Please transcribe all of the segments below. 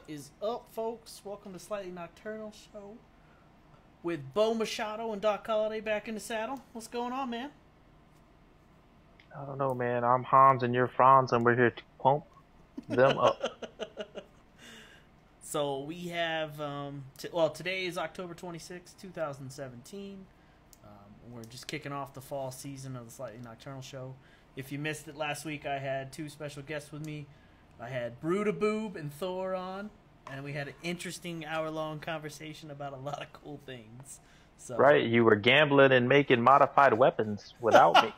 is up, folks? Welcome to Slightly Nocturnal Show with Machado and Doc Holiday back in the saddle. What's going on, man? I don't know, man. I'm Hans and you're Franz, and we're here to pump them up. So we have, today is October 26th, 2017. We're just kicking off the fall season of the Slightly Nocturnal Show. If you missed it last week, I had two special guests with me. I had Brudaboob and Thor on, and we had an interesting hour-long conversation about a lot of cool things. So, right, you were gambling and making modified weapons without me.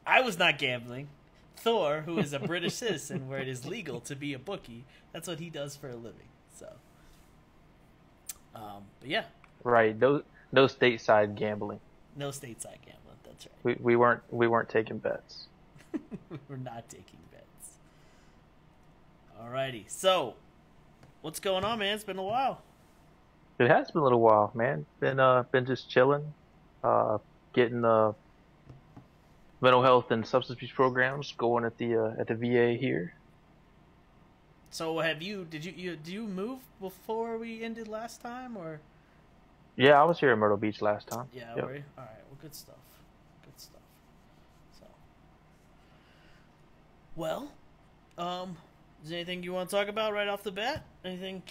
I was not gambling. Thor, who is a British citizen where it is legal to be a bookie, that's what he does for a living. So, but yeah. Right, no stateside gambling. No stateside gambling, that's right. We weren't taking bets. We're not taking bets. Alrighty, so what's going on, man? It's been a while. It has been a little while, man. Been just chilling, getting mental health and substance abuse programs going at the VA here. So did you move before we ended last time, or? Yeah, I was here in Myrtle Beach last time. Yeah, yep. Were you? All right, well, good stuff. So, well, is there anything you want to talk about right off the bat? Anything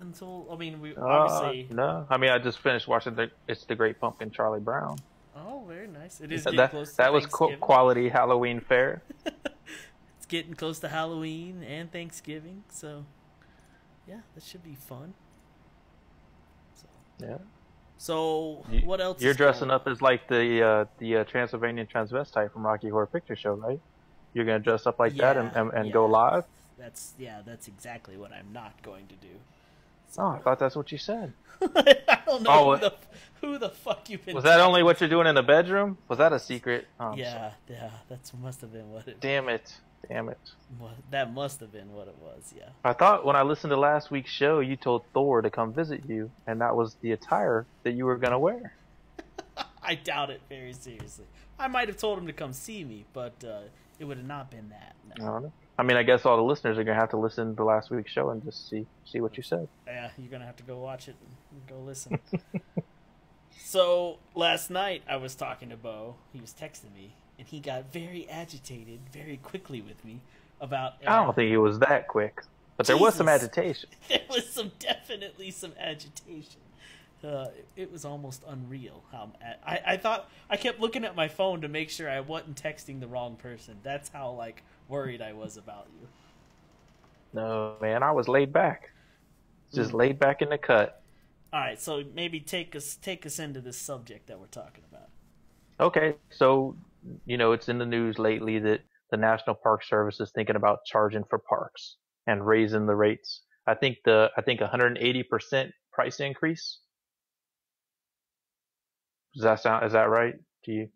we obviously... No. I mean, I just finished watching It's the Great Pumpkin, Charlie Brown. Oh, very nice. It is getting close to that was quality Halloween fare. It's getting close to Halloween and Thanksgiving, so yeah, that should be fun. Yeah. So, what else? You're dressing up as like the Transylvanian transvestite from Rocky Horror Picture Show, right? You're gonna dress up like that and go live. That's exactly what I'm not going to do. So. Oh, I thought that's what you said. I don't know who the fuck you've been. Was that only what you're doing in the bedroom? Was that a secret? Oh, yeah, that must have been what it. Damn it. Well, that must have been what it was. Yeah. I thought when I listened to last week's show, you told Thor to come visit you, and that was the attire that you were gonna wear. I doubt it very seriously. I might have told him to come see me, but it would have not been that. No. I mean, I guess all the listeners are gonna have to listen to last week's show and just see what you said. Yeah, you're gonna have to go watch it and go listen. So last night I was talking to Bo. He was texting me, and he got very agitated very quickly with me about... I don't think it was that quick, but there was some agitation. There was definitely some agitation. It was almost unreal. I thought I kept looking at my phone to make sure I wasn't texting the wrong person. That's how worried I was about you. No, man, I was laid back, just laid back in the cut. All right, so maybe take us into this subject that we're talking about. Okay, so it's in the news lately that the National Park Service is thinking about charging for parks and raising the rates. I think 180% price increase. Is that right? Do you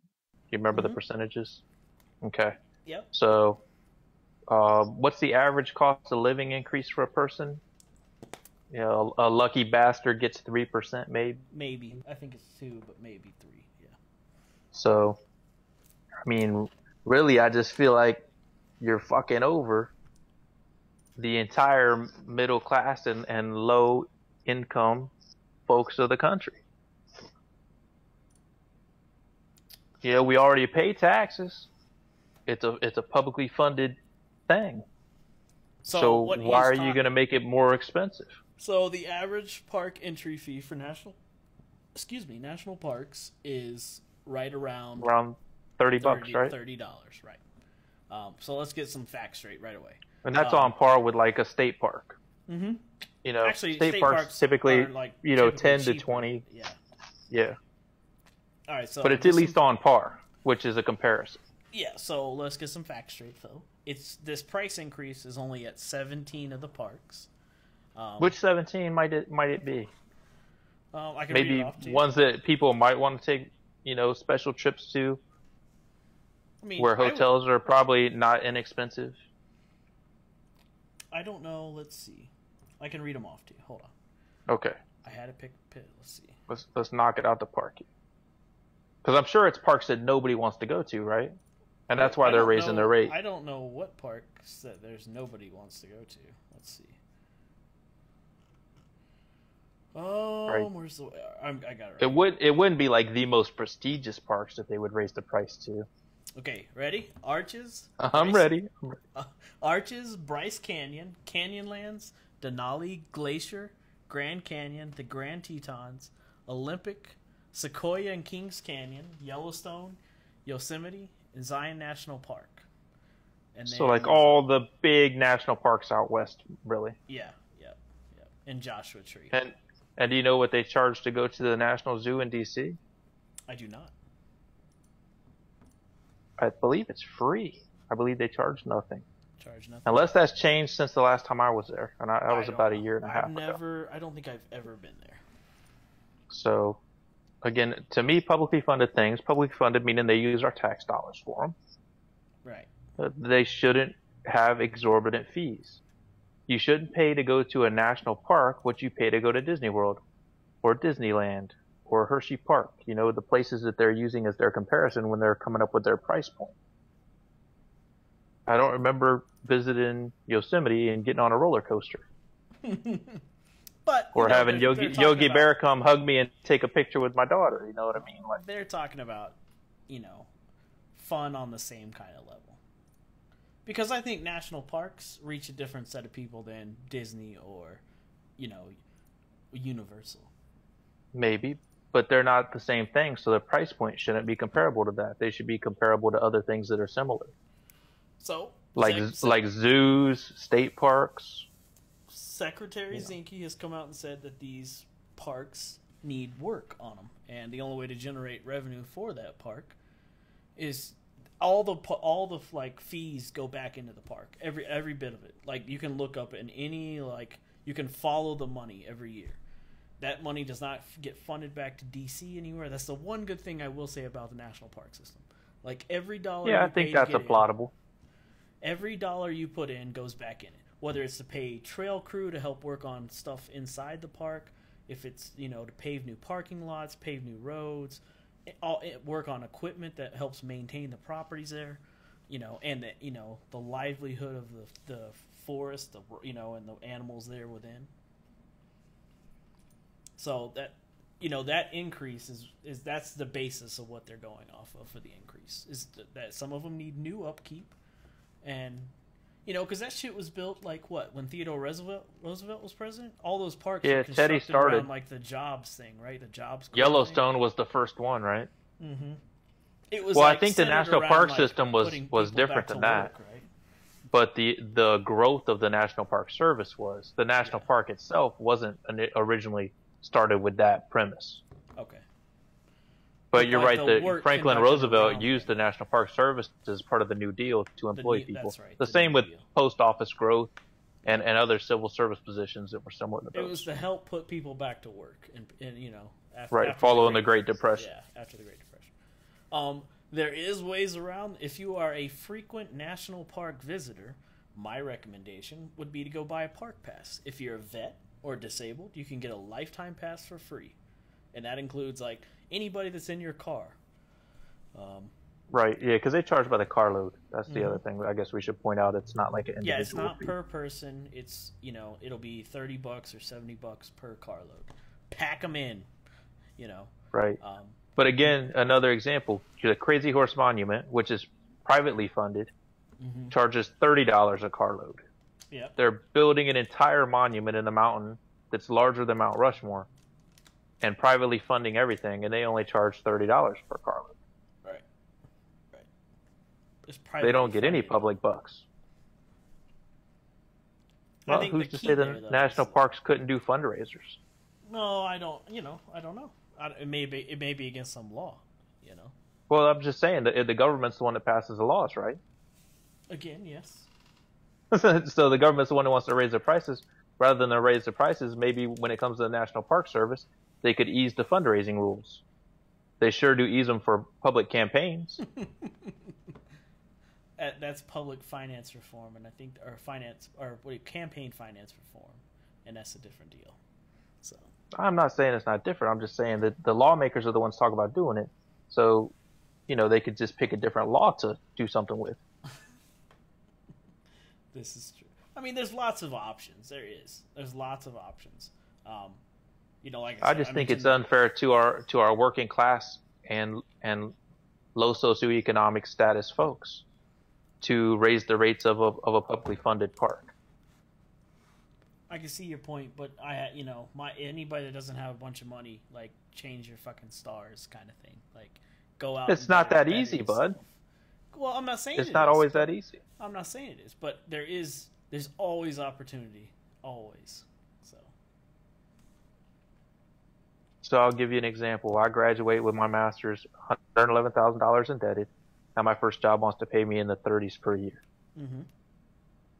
remember the percentages? Okay. Yep. So, what's the average cost of living increase for a person? A lucky bastard gets 3%, maybe. Maybe. I think it's 2, but maybe 3. Yeah. So, I mean, really, I just feel like you're fucking over the entire middle class and low income folks of the country. We already pay taxes. It's a publicly funded thing. So why are you going to make it more expensive? So the average park entry fee for national parks is right around $30, right? $30, right? So let's get some facts straight right away. And that's on par with like a state park. Mm-hmm. Actually, state parks typically, 10 to 20. Yeah. Yeah. All right, so but it's at least on par, which is a comparison. Yeah, so let's get some facts straight, though. This price increase is only at 17 of the parks. Which 17 might it be? I can maybe read it off to you. Ones that people might want to take, special trips to, where hotels are probably not inexpensive. I don't know. Let's see. I can read them off to you. Hold on. Okay. I had to pick. Let's see. Let's knock it out the park. Because I'm sure it's parks that nobody wants to go to, right? And that's why they're raising their rate. I don't know what parks that nobody wants to go to. Let's see. Right. Where's the? I got it right. It wouldn't be like the most prestigious parks that they would raise the price to. Okay, ready? Arches. I'm ready. Arches, Bryce Canyon, Canyonlands, Denali Glacier, Grand Canyon, the Grand Tetons, Olympic, Sequoia and Kings Canyon, Yellowstone, Yosemite, and Zion National Park. And So like all the big national parks out west, really. Yeah. And Joshua Tree. And do you know what they charge to go to the National Zoo in D.C.? I do not. I believe it's free. I believe they charge nothing. Charge nothing. Unless that's changed since the last time I was there, and I was about a year and a half ago. I don't think I've ever been there. So, again, to me, publicly funded things, publicly funded meaning they use our tax dollars for them. Right. They shouldn't have exorbitant fees. You shouldn't pay to go to a national park what you pay to go to Disney World or Disneyland or Hershey Park. You know, the places that they're using as their comparison when they're coming up with their price point. I don't remember visiting Yosemite and getting on a roller coaster. But or having Yogi Bear come hug me and take a picture with my daughter. You know what I mean? Like, they're talking about, fun on the same kind of level. Because I think national parks reach a different set of people than Disney or, Universal. Maybe, but they're not the same thing, so the price point shouldn't be comparable to that. They should be comparable to other things that are similar. So, like zoos, state parks. Secretary Zinke has come out and said that these parks need work on them, and the only way to generate revenue for that park is all the fees go back into the park, every bit of it. Like, you can look up in any, you can follow the money every year. That money does not get funded back to DC anywhere. That's the one good thing I will say about the national park system. Like, every dollar. Yeah, I think that's applaudable. Every dollar you put in goes back in it. Whether it's to pay trail crew to help work on stuff inside the park, if it's to pave new parking lots, pave new roads, work on equipment that helps maintain the properties there, and the livelihood of the forest, and the animals there within. So that that increase is that's the basis of what they're going off of for the increase, is that some of them need new upkeep, and because that shit was built when Theodore Roosevelt was president. All those parks were Teddy started around the jobs thing, right? The jobs. Yellowstone was the first one, right? Mm-hmm. It was. Well, I think the national park system was different than that. Work, right? But the growth of the National Park Service was the national park itself wasn't originally started with that premise. Okay. But you're right that Franklin Roosevelt used the National Park Service as part of the New Deal to employ people. That's right, the same with post office growth and other civil service positions that were similar to those. It was to help put people back to work and after following the Great Depression. Yeah, after the Great Depression. There is ways around. If you are a frequent national park visitor, my recommendation would be to go buy a park pass. If you're a vet or disabled, you can get a lifetime pass for free. And that includes anybody that's in your car. Right, yeah, because they charge by the carload. That's the other thing. I guess we should point out it's not like an individual. Yeah, it's not fee. per person. It's it'll be $30 or $70 per carload. Pack them in, Right. But again, another example: the Crazy Horse Monument, which is privately funded, charges $30 a carload. Yeah. They're building an entire monument in the mountain that's larger than Mount Rushmore, and privately funding everything, and they only charge $30 per carload. Right. They don't get any public bucks. Well, who's to say the national parks couldn't do fundraisers? No, I don't. I don't know. It may be against some law. Well, I'm just saying that the government's the one that passes the laws, right? Again, yes. So the government's the one who wants to raise their prices. Rather than raise the prices, maybe when it comes to the National Park Service, they could ease the fundraising rules. They sure do ease them for public campaigns. That's public finance reform, and I think campaign finance reform, and that's a different deal. So I'm not saying it's not different. I'm just saying that the lawmakers are the ones talking about doing it. So, they could just pick a different law to do something with. This is true. I mean, there's lots of options. There's lots of options. Like I said, just I think it's mentioned unfair to our working class and low socioeconomic status folks to raise the rates of a publicly funded park. I can see your point, but my anybody that doesn't have a bunch of money, like, change your fucking stars kind of thing. Like, go out. It's And not that better easy, yourself. bud. Well, I'm not saying It's it not is, always but that easy. I'm not saying it is, but there's always opportunity, always. So I'll give you an example. I graduate with my master's, $111,000 indebted, and my first job wants to pay me in the 30s per year. Mm-hmm.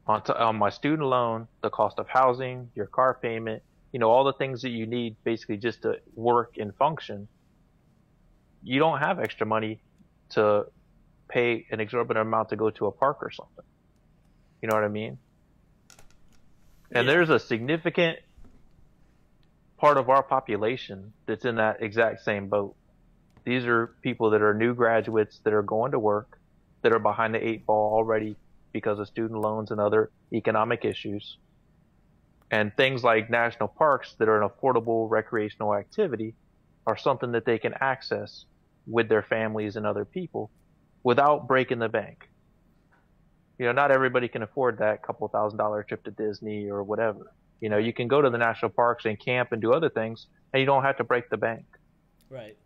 On my student loan, the cost of housing, your car payment, all the things that you need basically just to work and function, you don't have extra money to pay an exorbitant amount to go to a park or something. You know what I mean? And there's a significant part of our population that's in that exact same boat. These are people that are new graduates that are going to work, that are behind the eight ball already because of student loans and other economic issues. And things like national parks that are an affordable recreational activity are something that they can access with their families and other people without breaking the bank. Not everybody can afford that couple $1,000 trip to Disney or whatever. You can go to the national parks and camp and do other things, and you don't have to break the bank. Right.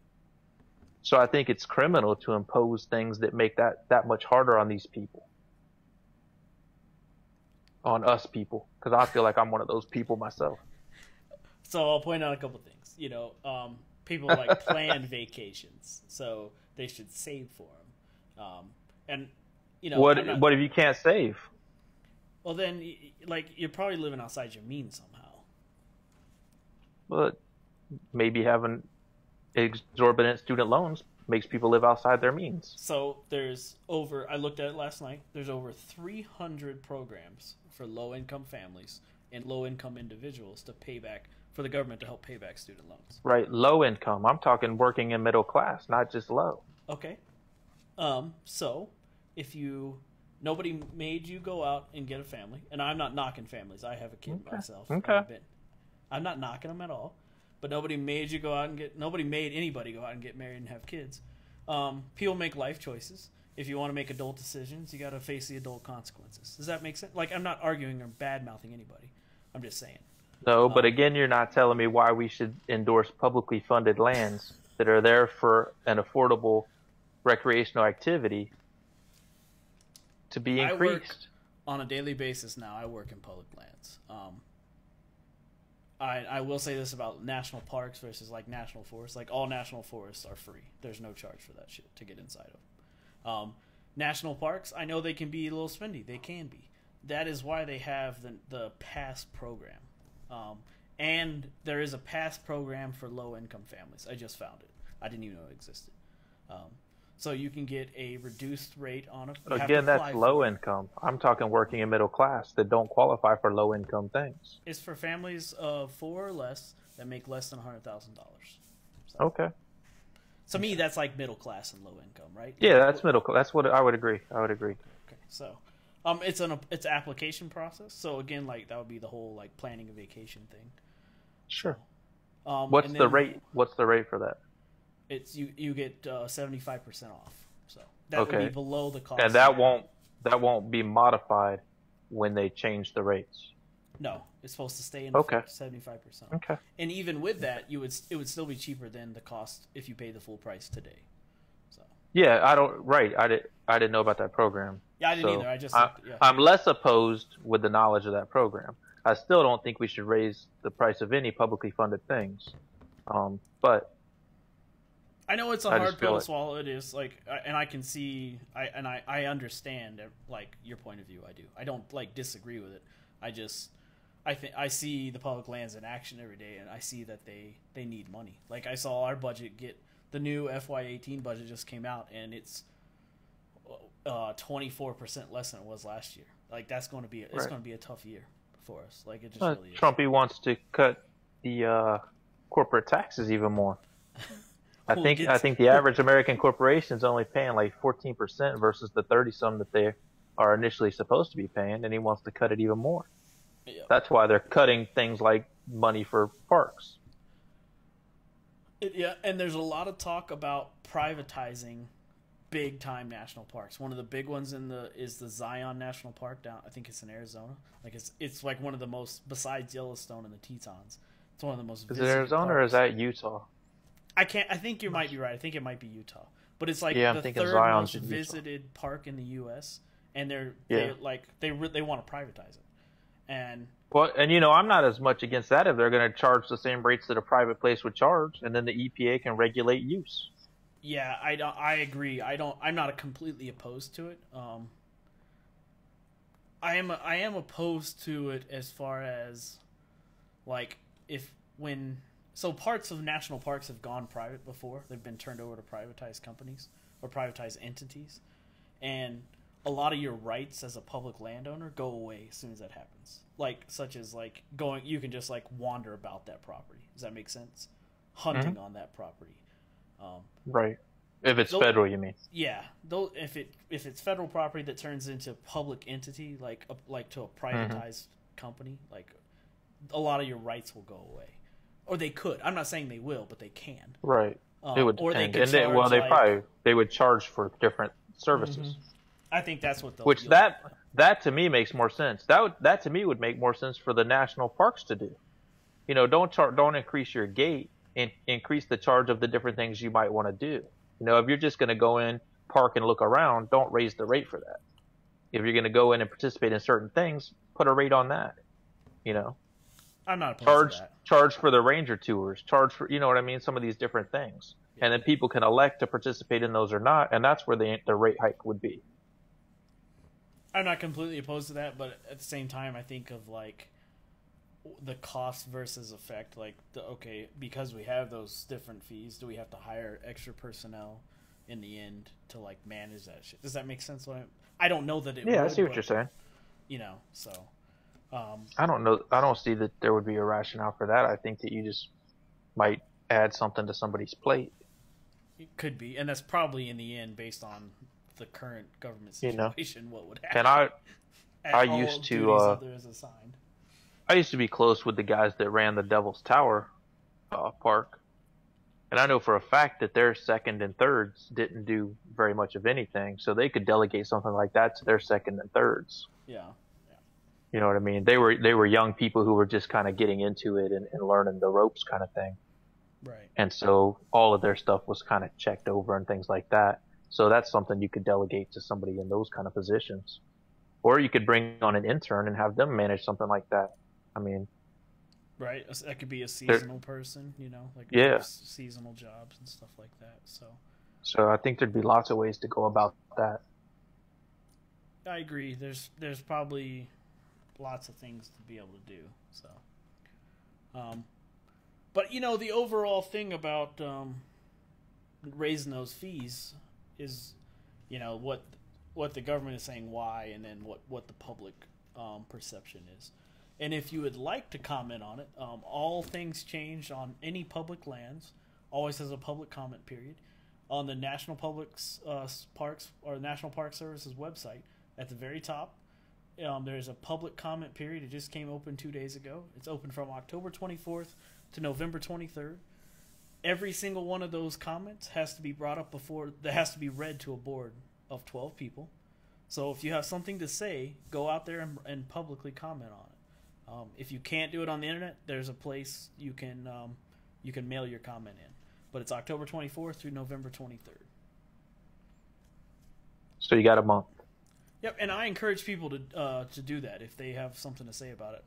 So I think it's criminal to impose things that make that much harder on these people. On us people. Because I feel like I'm one of those people myself. So I'll point out a couple things. People like planned vacations, so they should save for them. What if you can't save? Well, then, you're probably living outside your means somehow. But maybe having exorbitant student loans makes people live outside their means. So I looked at it last night, there's over 300 programs for low-income families and low-income individuals for the government to help pay back student loans. Right, low income. I'm talking working in middle class, not just low. Okay. So, nobody made you go out and get a family, and I'm not knocking families. I have a kid myself. Okay. I'm not knocking them at all, but nobody made anybody go out and get married and have kids. People make life choices. If you want to make adult decisions, you got to face the adult consequences. Does that make sense? I'm not arguing or bad-mouthing anybody. I'm just saying. No, but again, you're not telling me why we should endorse publicly funded lands that are there for an affordable recreational activity to be increased. I work on a daily basis now. I work in public lands. I will say this about national parks versus national forests. All national forests are free. There's no charge for that shit to get inside of. National parks, I know they can be a little spendy. They can be. That is why they have the PASS program. And there is a PASS program for low-income families. I just found it. I didn't even know it existed. So you can get a reduced rate on it. Again, that's low income. I'm talking working in middle class that don't qualify for low income things. It's for families of 4 or less that make less than $100,000. So. Okay. To me, that's middle class and low income, right? Yeah, that's middle class. That's what I would agree. Okay. So, it's an application process. So again, that would be the whole planning a vacation thing. Sure. So, What's the rate? What's the rate for that? It's you get 75% off. So that would be below the cost. And that won't be modified when they change the rates. No, it's supposed to stay in 75%. Okay. And even with that, it would still be cheaper than the cost if you pay the full price today. So. Yeah, I didn't know about that program. Yeah, I didn't either. I'm less opposed with the knowledge of that program. I still don't think we should raise the price of any publicly funded things. But I know it's a hard pill to swallow. It is and I can see, I understand your point of view. I do. I don't disagree with it. I see the public lands in action every day, and I see that they need money. I saw our budget the new FY18 budget just came out, and it's 24% less than it was last year. That's going to be it's going to be a tough year for us. It just really is. Trumpy wants to cut the corporate taxes even more. I think the average American corporation is only paying 14% versus the 30-some that they are initially supposed to be paying, and he wants to cut it even more. Yeah. That's why they're cutting things like money for parks. Yeah, and there's a lot of talk about privatizing big time national parks. One of the big ones is the Zion National Park down. I think it's in Arizona. Like it's like one of the most, besides Yellowstone and the Tetons. It's one of the most. Is it Arizona or is that Utah? I think you might be right. I think it might be Utah. But it's like I'm the thinking third Zion's most in visited park in the U.S. and they want to privatize it. And well, and I'm not as much against that if they're going to charge the same rates that a private place would charge, and then the EPA can regulate use. yeah, I agree. I'm not completely opposed to it. I am opposed to it as far as like so parts of national parks have gone private before. They've been turned over to privatized companies or privatized entities. And a lot of your rights as a public landowner go away as soon as that happens. Like, such as like you can just like wander about that property. Does that make sense? Hunting on that property. Right. If it's federal, you mean? Yeah. Though if it's federal property that turns into public entity, like to a privatized company, like a lot of your rights will go away. Or they could. I'm not saying they will, but they can. Right. It would depend. Or they could charge, they would charge for different services. Mm-hmm. I think that's what that to me makes more sense. That to me would make more sense for the national parks to do. Don't increase your gate and increase the charge of the different things you might want to do. If you're just going to go in, park and look around, don't raise the rate for that. If you're going to go in and participate in certain things, put a rate on that. I'm not opposed to that. Charge for the ranger tours, charge for, what I mean, some of these different things. Yeah. And then people can elect to participate in those or not, and that's where the rate hike would be. I'm not completely opposed to that, but at the same time, I think of like the cost versus effect. Like, because we have those different fees, do we have to hire extra personnel in the end to like manage that shit? Does that make sense? I don't know that it. Yeah, I see what you're saying. So. I don't know. I don't see that there would be a rationale for that. I think that you just might add something to somebody's plate. It could be, and that's probably in the end based on the current government situation. What would happen? And I used to be close with the guys that ran the Devil's Tower park, and I know for a fact that their second and thirds didn't do very much of anything, so they could delegate something like that to their second and thirds. Yeah. You know what I mean? They were young people who were just kind of getting into it and learning the ropes kind of thing. Right. And so all of their stuff was kind of checked over and things like that. So that's something you could delegate to somebody in those kind of positions. Or you could bring on an intern and have them manage something like that. I mean... Right. That could be a seasonal person, like seasonal jobs and stuff like that. So I think there'd be lots of ways to go about that. I agree. There's probably lots of things to be able to do. So, but the overall thing about raising those fees is, what the government is saying why, and then what the public perception is. And if you would like to comment on it, all things changed on any public lands always has a public comment period on the National Parks or National Park Service's website. At the very top, there's a public comment period. It just came open 2 days ago. It's open from October 24th to November 23rd. Every single one of those comments has to be brought up that has to be read to a board of 12 people. So if you have something to say, go out there and publicly comment on it. If you can't do it on the internet, there's a place you can mail your comment in. But it's October 24th through November 23rd. So you got a month. Yep, and I encourage people to do that if they have something to say about it.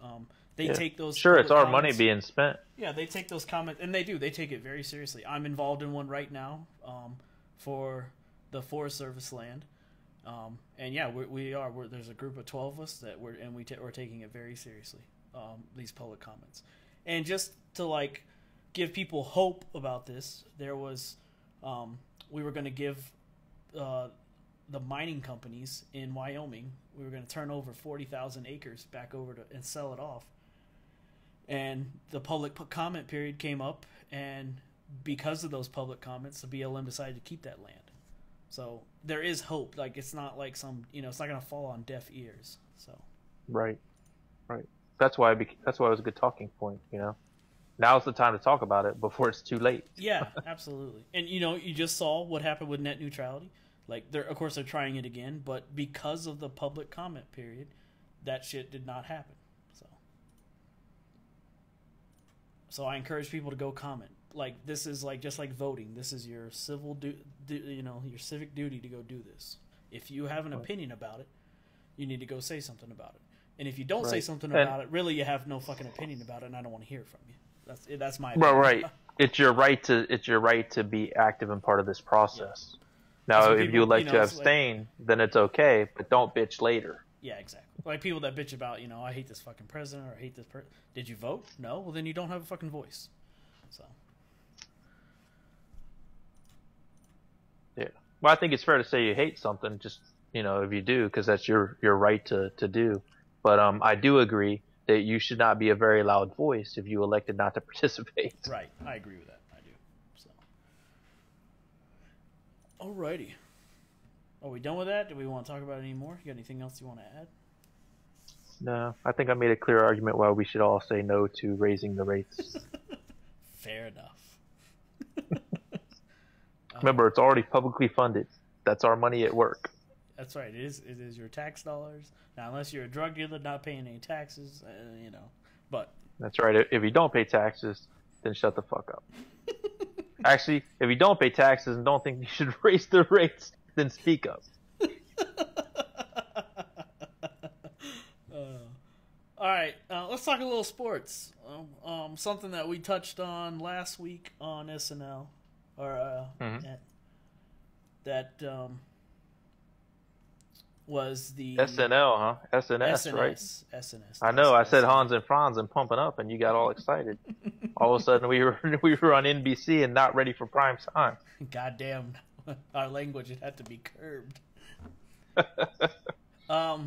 They take those. Sure, it's our comments, money being spent. Yeah, they take those comments, and they do. They take it very seriously. I'm involved in one right now for the Forest Service land, and yeah, we are. There's a group of 12 of us that we're taking it very seriously. These public comments, and just to give people hope about this, there was we were going to give the mining companies in Wyoming, we were going to turn over 40,000 acres back over and sell it off. And the public comment period came up, and because of those public comments, the BLM decided to keep that land. So there is hope. It's not like it's not going to fall on deaf ears. So right. That's why it was a good talking point. Now's the time to talk about it before it's too late. Yeah, absolutely. And you just saw what happened with net neutrality. Like, of course, they're trying it again, but because of the public comment period, that shit did not happen. So I encourage people to go comment. Like, this is like just like voting. This is your your civic duty to go do this. If you have an opinion about it, you need to go say something about it. And if you don't say something about it, really, you have no fucking opinion about it, and I don't want to hear it from you. That's my opinion. Right. It's your right to be active and part of this process. Yeah. Now, if you elect to abstain, then it's okay, but don't bitch later. Yeah, exactly. Like people that bitch about, I hate this fucking president or I hate this person. Did you vote? No? Well, then you don't have a fucking voice. So. Yeah. Well, I think it's fair to say you hate something, just, if you do, because that's your right to do. But I do agree that you should not be a very loud voice if you elected not to participate. Right. I agree with that. I do. So. Alrighty. Are we done with that? Do we want to talk about it anymore? You got anything else you want to add? No, I think I made a clear argument why we should all say no to raising the rates. Fair enough. Remember, it's already publicly funded. That's our money at work. That's right. It is your tax dollars. Now, unless you're a drug dealer not paying any taxes, but... That's right. If you don't pay taxes, then shut the fuck up. Actually, if you don't pay taxes and don't think you should raise the rates, then speak up. All right, let's talk a little sports. Something that we touched on last week on SNL, or that was the SNL, huh? SNS, right? SNS. I know. I said Hans and Franz and pumping up, and you got all excited. All of a sudden, we were on NBC and not ready for prime time. Goddamn, our language had to be curbed.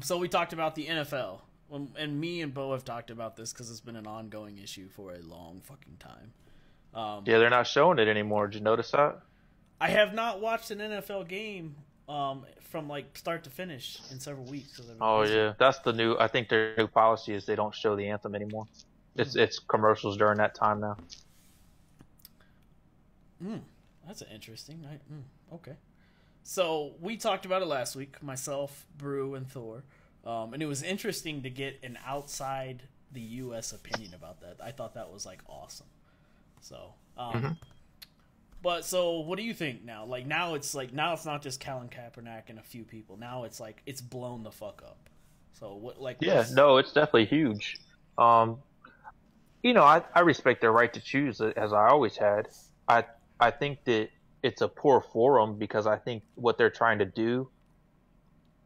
So we talked about the NFL. And me and Bo have talked about this because it's been an ongoing issue for a long fucking time. Yeah, they're not showing it anymore. Did you notice that? I have not watched an NFL game from like start to finish in several weeks. Oh yeah, that's the new. I think their new policy is they don't show the anthem anymore. It's commercials during that time now. That's interesting. Okay. So we talked about it last week. Myself, Brew, and Thor. And it was interesting to get an outside the U.S. opinion about that. I thought that was like awesome. So, but so what do you think now? Now it's not just Colin Kaepernick and a few people. Now it's like it's blown the fuck up. So what? No, it's definitely huge. I respect their right to choose, as I always had. I think that it's a poor forum because I think what they're trying to do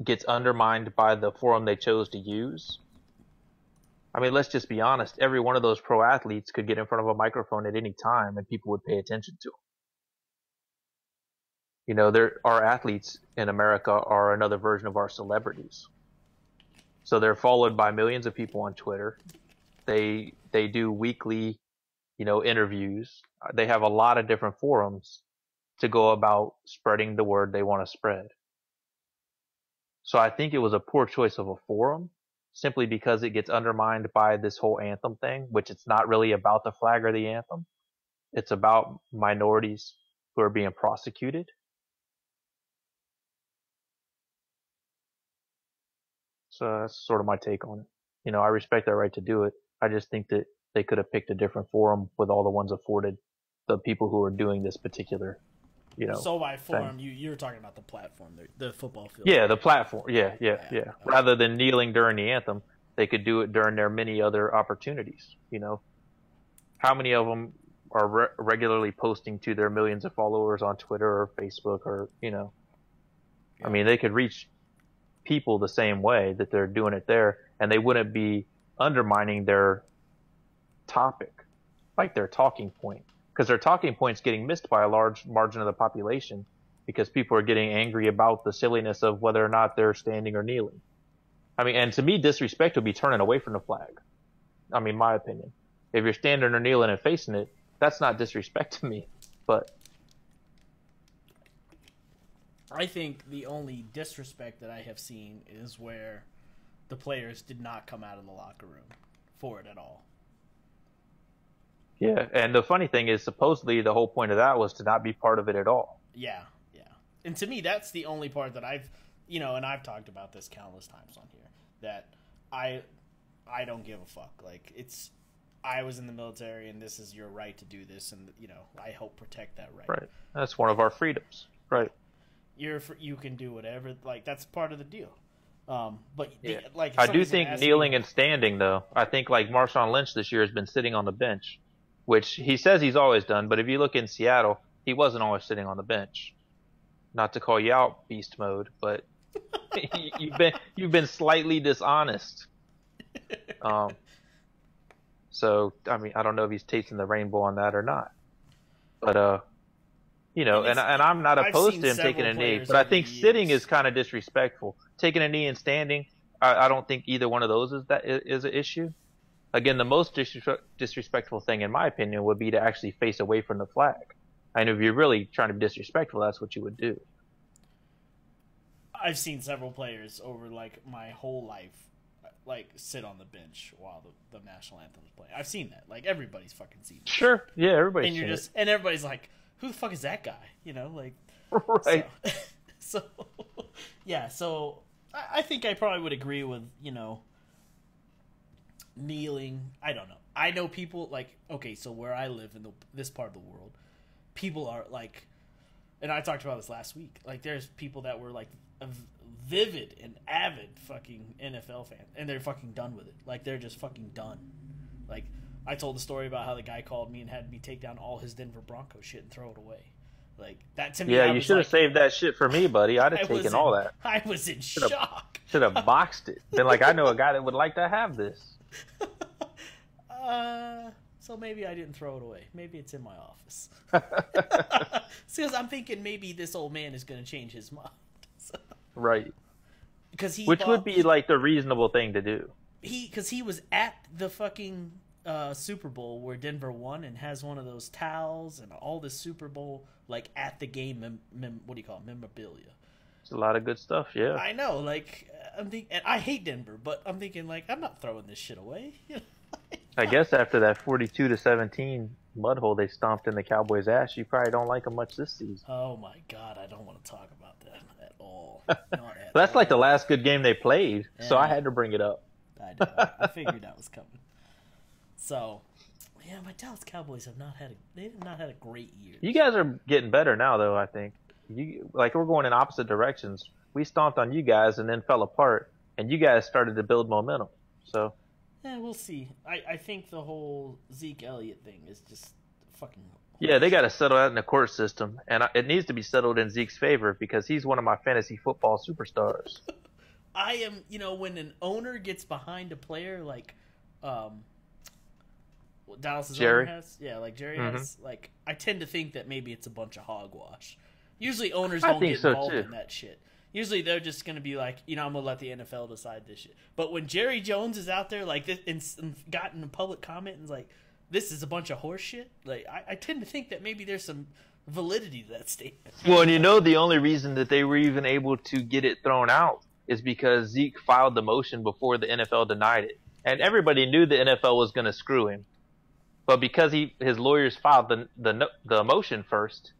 gets undermined by the forum they chose to use. I mean, let's just be honest. Every one of those pro athletes could get in front of a microphone at any time and people would pay attention to them. Our athletes in America are another version of our celebrities. So they're followed by millions of people on Twitter. They do weekly, interviews. They have a lot of different forums to go about spreading the word they want to spread. So I think it was a poor choice of a forum simply because it gets undermined by this whole anthem thing, which it's not really about the flag or the anthem. It's about minorities who are being prosecuted. So that's sort of my take on it. I respect their right to do it. I just think that they could have picked a different forum with all the ones afforded the people who are doing this particular So by forum, you're talking about the platform, the football field. Yeah, the platform. Yeah. Rather than kneeling during the anthem, they could do it during their many other opportunities. How many of them are regularly posting to their millions of followers on Twitter or Facebook or I mean, they could reach people the same way that they're doing it there, and they wouldn't be undermining their topic, like their talking point. Because their talking point's getting missed by a large margin of the population because people are getting angry about the silliness of whether or not they're standing or kneeling. I mean, and to me, disrespect would be turning away from the flag. I mean, my opinion. If you're standing or kneeling and facing it, that's not disrespect to me. But I think the only disrespect that I have seen is where the players did not come out of the locker room for it at all. Yeah, and the funny thing is, supposedly the whole point of that was to not be part of it at all. Yeah, yeah. And to me, that's the only part that I've, and I've talked about this countless times on here, that I don't give a fuck. Like, I was in the military, and this is your right to do this, and I help protect that right. Right. That's one of our freedoms. Right. You can do whatever. Like, that's part of the deal. But yeah. like, I do think kneeling and standing, though. I think like Marshawn Lynch this year has been sitting on the bench, which he says he's always done. But if you look in Seattle, he wasn't always sitting on the bench. Not to call you out, beast mode, but you've been slightly dishonest. So I mean, I don't know if he's tasting the rainbow on that or not. But and I'm not opposed to him taking a knee, but I think sitting is kind of disrespectful. Taking a knee and standing, I don't think either one of those is an issue. Again, the most disrespectful thing, in my opinion, would be to actually face away from the flag. I know if you're really trying to be disrespectful, that's what you would do. I've seen several players over like my whole life, like sit on the bench while the national anthem is playing. I've seen that. Like everybody's fucking seen that. Sure, yeah, everybody's and seen it. And everybody's like, who the fuck is that guy? Like, right. So yeah. So I think I probably would agree with kneeling. I don't know. I know people like, okay, so where I live in this part of the world, people are like, and I talked about this last week. Like, there's people that were like a vivid and avid fucking NFL fan, and they're fucking done with it. Like, they're just fucking done. Like, I told the story about how the guy called me and had me take down all his Denver Broncos shit and throw it away. Like, that to me, yeah, you should have saved that shit for me, buddy. I'd have taken all that. I was in shock. Should have boxed it. Been like, I know a guy that would like to have this. So maybe I didn't throw it away. Maybe it's in my office. Because I'm thinking maybe this old man is going to change his mind. Right. Which would be like the reasonable thing to do. Because he was at the fucking Super Bowl where Denver won and has one of those towels and all this Super Bowl like at the game. What do you call it? Memorabilia. It's a lot of good stuff. Yeah. I know. Like I'm thinking, and I hate Denver, but I'm thinking like I'm not throwing this shit away. I guess after that 42-17 mud hole they stomped in the Cowboys' ass, you probably don't like them much this season. Oh my God, I don't want to talk about that at all. That's like the last good game they played, so I had to bring it up. I know. I figured that was coming. So, yeah, my Dallas Cowboys have not had a great year. You guys are getting better now, though. I think we're going in opposite directions. We stomped on you guys and then fell apart, and you guys started to build momentum. So. Yeah, we'll see. I think the whole Zeke Elliott thing is just fucking... Yeah, they got to settle that in the court system, and it needs to be settled in Zeke's favor because he's one of my fantasy football superstars. I am, when an owner gets behind a player like Dallas's owner has, like Jerry has, like I tend to think that maybe it's a bunch of hogwash. Usually owners don't get involved in that shit. Usually they're just going to be like, I'm going to let the NFL decide this shit. But when Jerry Jones is out there like this and gotten a public comment and is like, this is a bunch of horse shit, like I tend to think that maybe there's some validity to that statement. Well, and the only reason that they were even able to get it thrown out is because Zeke filed the motion before the NFL denied it. And everybody knew the NFL was going to screw him. But because his lawyers filed the motion first,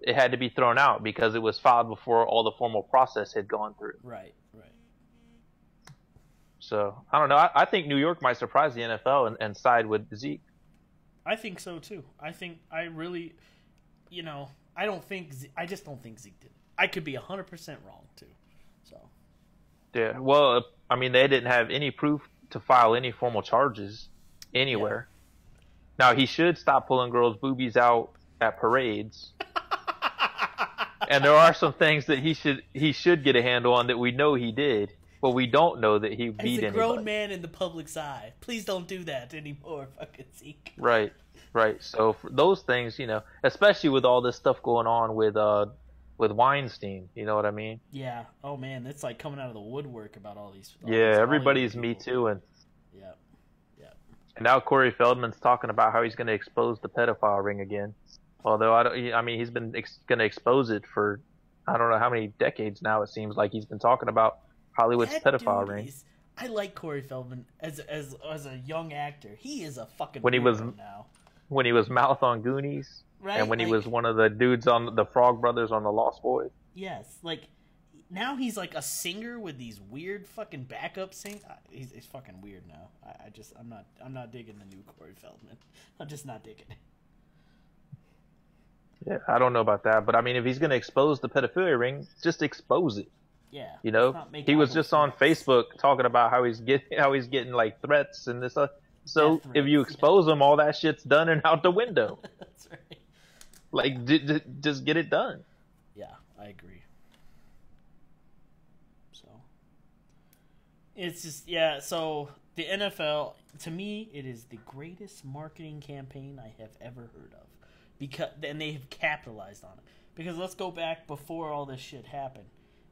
it had to be thrown out because it was filed before all the formal process had gone through. Right. So, I don't know. I think New York might surprise the NFL and side with Zeke. I think so, too. I really, I just don't think Zeke did it. I could be 100% wrong, too. So. Yeah, well, I mean, they didn't have any proof to file any formal charges anywhere. Yeah. Now, he should stop pulling girls' boobies out at parades. And there are some things that he should get a handle on that we know he did, but we don't know that he beat anybody. He's a grown man in the public's eye. Please don't do that anymore, fucking Zeke. Right. So for those things, especially with all this stuff going on with Weinstein, you know what I mean? Yeah. Oh man, it's like coming out of the woodwork about all these. Everybody's Me Too, and yeah. And now Corey Feldman's talking about how he's going to expose the pedophile ring again. Although he's been going to expose it for I don't know how many decades now. It seems like he's been talking about Hollywood's pedophile ring. I like Corey Feldman as a young actor. He is a fucking when he was now. when he was Mouth on Goonies, right? and when he Like, was one of the dudes on the Frog Brothers on the Lost Boys. yes, like now he's like a singer with these weird fucking backup sing. He's fucking weird now. I'm not digging the new Corey Feldman. I'm just not digging it. Yeah, I don't know about that, but I mean, if he's going to expose the pedophilia ring, just expose it. Yeah, You know, he was just on Facebook talking about how he's getting like threats and this. So Death if you threats, expose him, all that shit's done and out the window. That's right. Like, just get it done. Yeah, I agree. So it's just So the NFL, to me, it is the greatest marketing campaign I have ever heard of, and they have capitalized on it. Because let's go back before all this shit happened,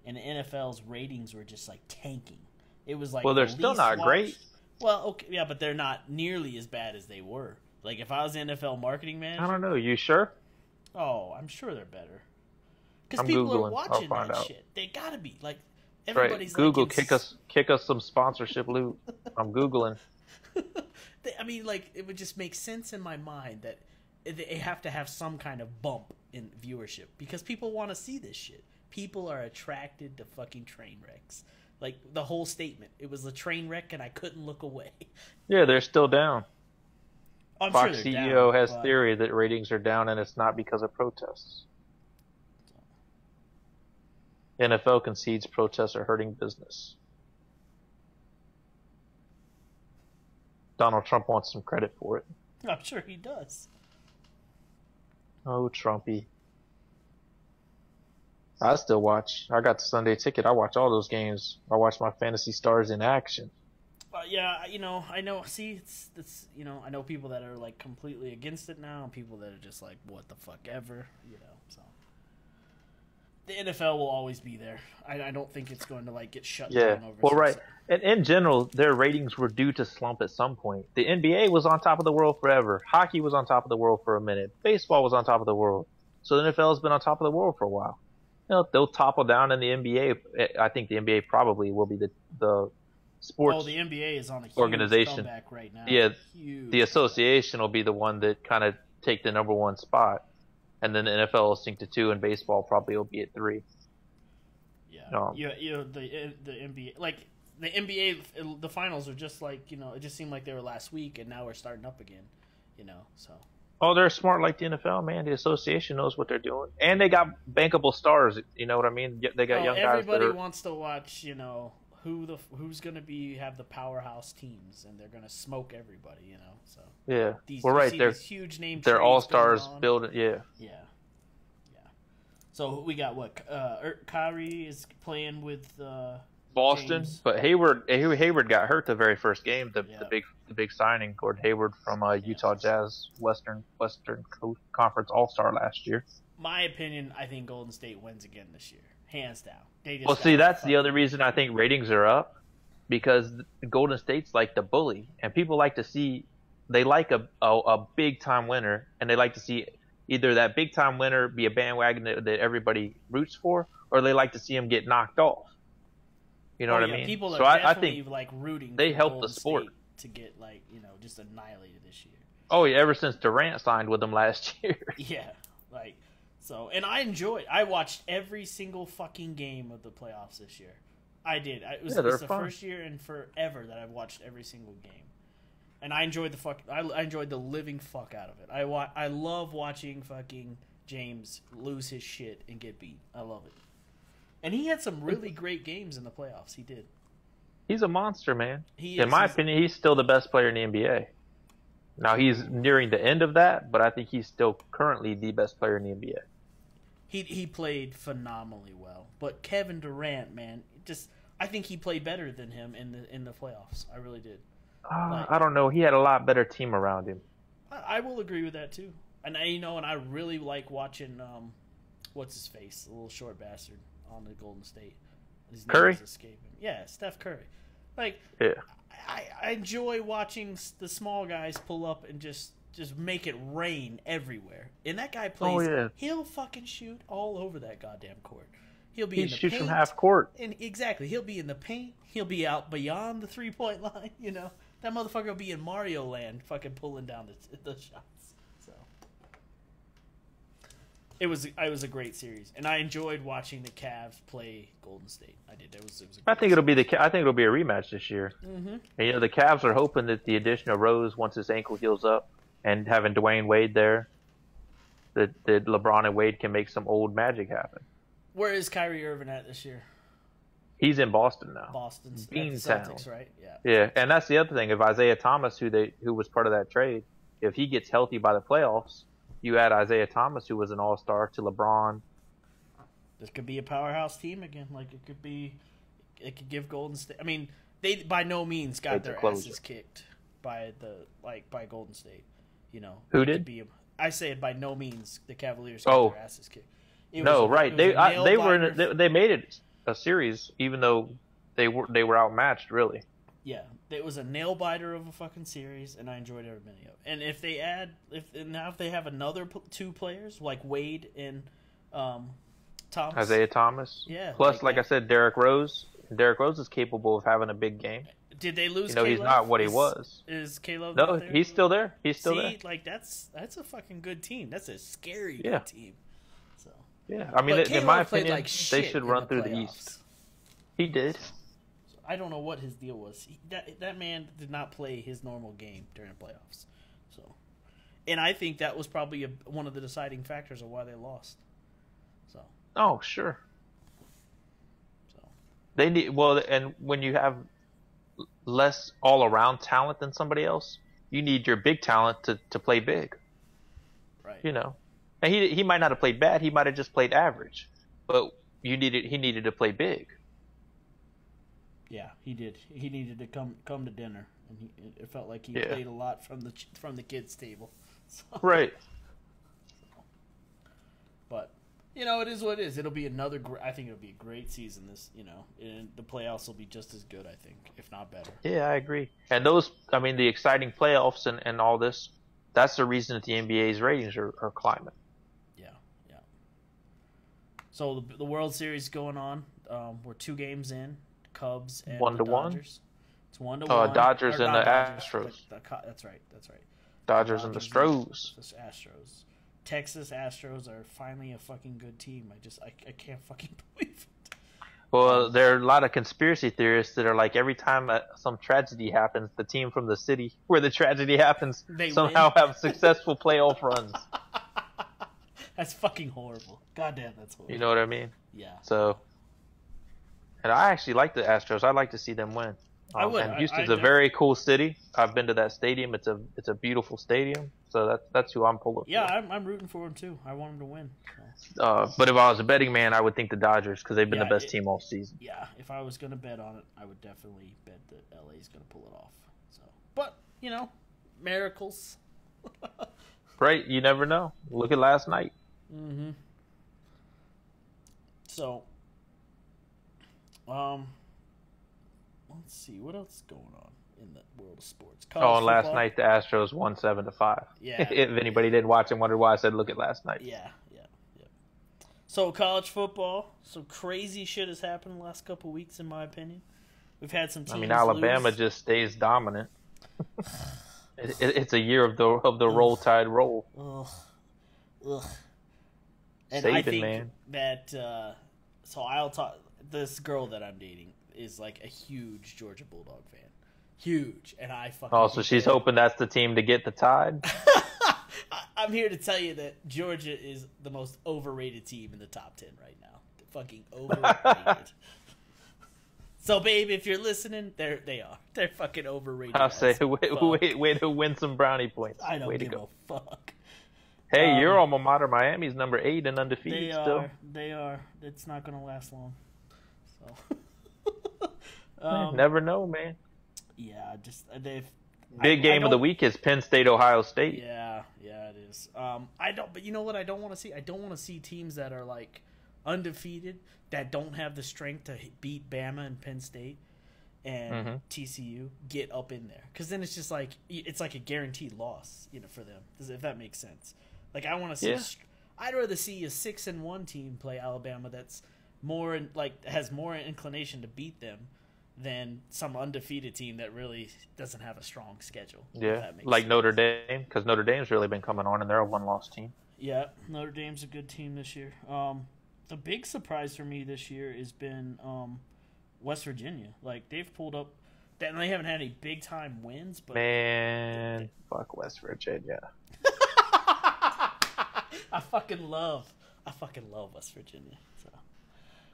and the NFL's ratings were just like tanking. It was like, well, they're still not great. Well, okay, yeah, but they're not nearly as bad as they were. Like if I was the NFL marketing manager, I don't know. You sure? Oh, I'm sure they're better. Because I'm people Googling. are watching I'll find that out. shit. They gotta be like Right. everybody's Google, like kick us some sponsorship loot. I'm Googling. I mean, like it would just make sense in my mind that they have to have some kind of bump in viewership because people want to see this shit. People are attracted to fucking train wrecks. Like the whole statement, it was a train wreck and I couldn't look away. Yeah, they're still down. I'm Fox sure they're CEO down, has but theory that ratings are down and it's not because of protests. NFL concedes protests are hurting business. Donald Trump wants some credit for it. I'm sure he does. Oh, Trumpy. I still watch. I got the Sunday ticket. I watch all those games. I watch my fantasy stars in action. Yeah, I know. See, it's I know people that are like completely against it now, and people that are just like, what the fuck ever, So the NFL will always be there. I don't think it's going to like get shut down over. Well, right. And in general, their ratings were due to slump at some point. The NBA was on top of the world forever. Hockey was on top of the world for a minute. Baseball was on top of the world. So the NFL has been on top of the world for a while. They'll topple down in the NBA. I think the NBA probably will be the sports. Oh, the NBA is on a huge organization comeback right now. Yeah, huge. The association will be the one that kind of take the number one spot, and then the NFL will sink to 2, and baseball probably will be at 3. Yeah, the NBA, like the NBA, the finals are just like it just seemed like they were last week, and now we're starting up again. So. Oh, they're smart like the NFL, man. The association knows what they're doing, and they got bankable stars. You know what I mean? They got young guys. Everybody wants to watch. Who's going to have the powerhouse teams, and they're going to smoke everybody. So yeah. They're huge name. They're all stars building. Yeah. Yeah. So we got what? Kyrie is playing with Boston, James. But Hayward got hurt the very first game. The big signing, Gordon Hayward from Utah Jazz, Western Conference All-Star last year. My opinion, I think Golden State wins again this year, hands down. Well, see, that's the other reason I think ratings are up, because Golden State's like the bully, and people like to see. They like a big time winner, and they like to see either that big time winner be a bandwagon that everybody roots for, or they like to see him get knocked off. You know what I mean? People are I definitely think like rooting. They for help Golden the sport State to get just annihilated this year. Oh yeah, ever since Durant signed with them last year. Yeah, and I watched every single fucking game of the playoffs this year. I did. It's the first year in forever that I've watched every single game, and I enjoyed I enjoyed the living fuck out of it. I love watching fucking James lose his shit and get beat. I love it. And he had some really great games in the playoffs. He did. He's a monster, man. In my opinion, he's still the best player in the NBA. Now, he's nearing the end of that, but I think he's still currently the best player in the NBA. He played phenomenally well. But Kevin Durant, man, I think he played better than him in the playoffs. I really did. I don't know. He had a lot better team around him. I will agree with that, too. And I really like watching, what's his face, the little short bastard on the Golden State. His Curry? name is escaping. Yeah, Steph Curry. Yeah. I enjoy watching the small guys pull up and just make it rain everywhere. And that guy plays. Oh, yeah. He'll fucking shoot all over that goddamn court. He'll be in the shoots paint. from half court. And exactly. He'll be in the paint. He'll be out beyond the 3-point line. That motherfucker will be in Mario Land fucking pulling down the shots. It was a great series, and I enjoyed watching the Cavs play Golden State. I did. It was I think it'll be a rematch this year. Mm-hmm. And, the Cavs are hoping that the addition of Rose, once his ankle heals up, and having Dwayne Wade there, that LeBron and Wade can make some old magic happen. Where is Kyrie Irving at this year? He's in Boston now. Boston's Beantown. Celtics, right? Yeah. Yeah, and that's the other thing. If Isaiah Thomas, who was part of that trade, if he gets healthy by the playoffs, you add Isaiah Thomas, who was an all-star, to LeBron. This could be a powerhouse team again. Like it could give Golden State. I mean, they by no means got their asses kicked by Golden State. Who did? I say it by no means the Cavaliers got their asses kicked. They made it a series, even though they were outmatched, really. Yeah, it was a nail biter of a fucking series, and I enjoyed every minute of it. And if they if they have another two players like Wade and Thomas, Isaiah Thomas, yeah. Plus, like I said, Derrick Rose. Derrick Rose is capable of having a big game. Did they lose? He's not what he was. Is Caleb? No, he's still there. He's still there. Like that's a fucking good team. That's a scary good team. So yeah, I mean, in my opinion, they should run through the East. He did. I don't know what his deal was. That man did not play his normal game during the playoffs. So, and I think that was probably one of the deciding factors of why they lost. So. Oh, sure. So. They need and when you have less all-around talent than somebody else, you need your big talent to play big. Right. And he might not have played bad. He might have just played average, but he needed to play big. Yeah, he did. He needed to come to dinner, and it felt like he played a lot from the kids' table. So. Right. But it is what it is. It'll be I think it'll be a great season. And the playoffs will be just as good. I think, if not better. Yeah, I agree. And the exciting playoffs and all this, that's the reason that the NBA's ratings are climbing. Yeah. So the World Series going on. We're 2 games in. Cubs and 1-1. Dodgers. It's 1-1. Dodgers and the Astros. That's right. Dodgers and the Stros. The Astros. Texas Astros are finally a fucking good team. I can't fucking believe it. Well, there are a lot of conspiracy theorists that are like, every time some tragedy happens, the team from the city where the tragedy happens somehow have successful playoff runs. That's fucking horrible. Goddamn, that's horrible. You know what I mean? Yeah. So, and I actually like the Astros. I'd like to see them win. I would. And Houston's a very cool city. I've been to that stadium. It's a beautiful stadium. So that's who I'm pulling for. Yeah, I'm rooting for them too. I want them to win. So. But if I was a betting man, I would think the Dodgers, because they've been the best team all season. Yeah, if I was going to bet on it, I would definitely bet that LA's going to pull it off. So, but miracles. Right, you never know. Look at last night. Mm-hmm. So, let's see what else is going on in the world of sports. And last night the Astros won 7-5. Yeah. If anybody didn't watch and wondered why I said look at last night. Yeah. So college football, some crazy shit has happened the last couple weeks, in my opinion. We've had some teams Alabama just stays dominant. It's a year of the Roll Tide roll. Ugh. And Saban, I think man. that so I'll talk. This girl that I'm dating is like a huge Georgia Bulldog fan, huge, and I fucking. Oh, so she's hoping that's the team to get the Tide. I'm here to tell you that Georgia is the most overrated team in the top 10 right now. They're fucking overrated. So, babe, if you're listening, they are. They're fucking overrated. I'll say, way to win some brownie points. I don't way give to go. a fuck. Hey, your alma mater, Miami's number 8 and undefeated still. They are. It's not going to last long. So, never know, man. Yeah, Big game of the week is Penn State, Ohio State. Yeah, it is. But you know what I don't want to see? I don't want to see teams that are like undefeated that don't have the strength to beat Bama and Penn State and TCU get up in there, because then it's just like it's like a guaranteed loss, for them. If that makes sense. Like I want to see. Yeah. I'd rather see a 6-1 team play Alabama that's has more inclination to beat them than some undefeated team that really doesn't have a strong schedule. Yeah, like sense. Notre Dame, because Notre Dame's really been coming on, and they're a one-loss team. Yeah, Notre Dame's a good team this year. The big surprise for me this year has been West Virginia. Like they've pulled up, and they haven't had any big time wins. But Man, fuck West Virginia. I fucking love West Virginia. So.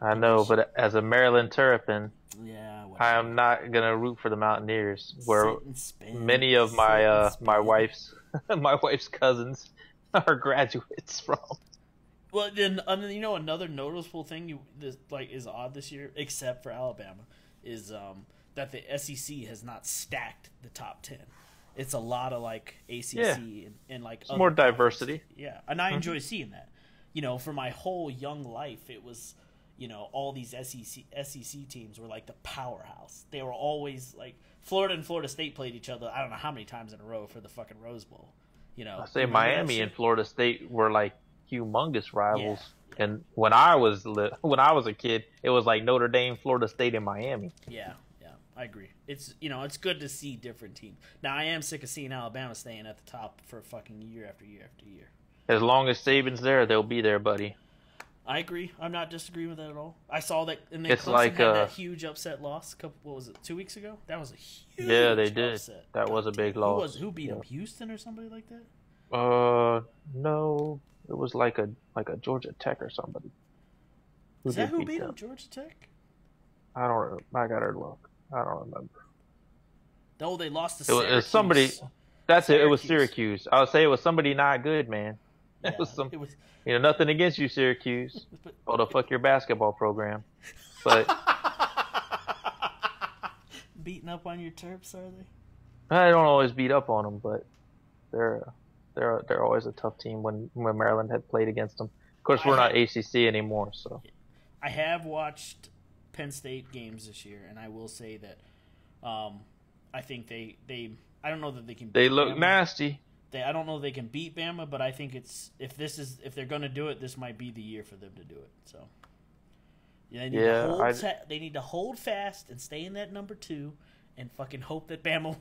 I know, but as a Maryland Terrapin, yeah, I am not gonna root for the Mountaineers, where many of my my wife's cousins are graduates from. Well, then you know another noticeable thing is odd this year, except for Alabama, is that the SEC has not stacked the top 10. It's a lot of like ACC and like it's more diversity. Yeah, and I enjoy seeing that. You know, for my whole young life, it was, you know, all these SEC teams were like the powerhouse. They were always like Florida and Florida State played each other. I don't know how many times in a row for the fucking Rose Bowl. You know, I say Miami and Florida State were like humongous rivals. Yeah. And when I was a kid, it was like Notre Dame, Florida State, and Miami. Yeah. I agree. It's it's good to see different teams. Now I am sick of seeing Alabama staying at the top for fucking year after year after year. As long as Saban's there, they'll be there, buddy. I agree. I'm not disagreeing with that at all. I saw that, and then it's Clemson like had that huge upset loss. What was it? 2 weeks ago? That was a huge. Yeah, they did. Upset. That was a big loss. Who beat them? Houston or somebody like that? No, it was like a Georgia Tech or somebody. Is that who beat them? Georgia Tech? I gotta look. I don't remember. No, they lost to Syracuse. It was somebody. That's Syracuse. It was Syracuse. I would say it was somebody not good, man. Yeah, it was nothing against you, Syracuse. Go to fuck your basketball program. But beating up on your Terps, are they? I don't always beat up on them, but they're always a tough team when Maryland had played against them. Of course, we're not ACC anymore, so. I have watched Penn State games this year, and I will say that I think they I don't know that they can. They look Bama. nasty. I don't know if they can beat Bama, but I think if they're going to do it, this might be the year for them to do it. So they need to hold fast and stay in that number 2, and fucking hope that Bama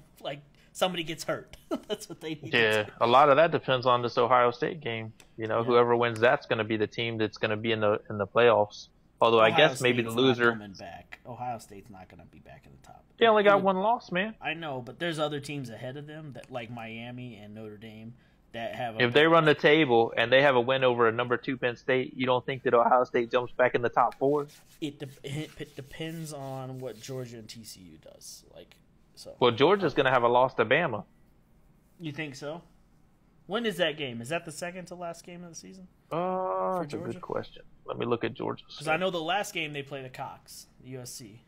somebody gets hurt. That's what they need. Yeah, to do. A lot of that depends on this Ohio State game. You know, whoever wins that's going to be the team that's going to be in the playoffs. Although Ohio I guess State's maybe the loser. Not coming back. Ohio State's not going to be back in the top. They only got one loss, man. I know, but there's other teams ahead of them that like Miami and Notre Dame that have. If they run the table and they have a win over a number 2 Penn State, you don't think that Ohio State jumps back in the top 4? It depends on what Georgia and TCU does. Well, Georgia's going to have a loss to Bama. You think so? When is that game? Is that the second to last game of the season? That's a good question. Let me look at Georgia. Because I know the last game they play the Cox, the USC.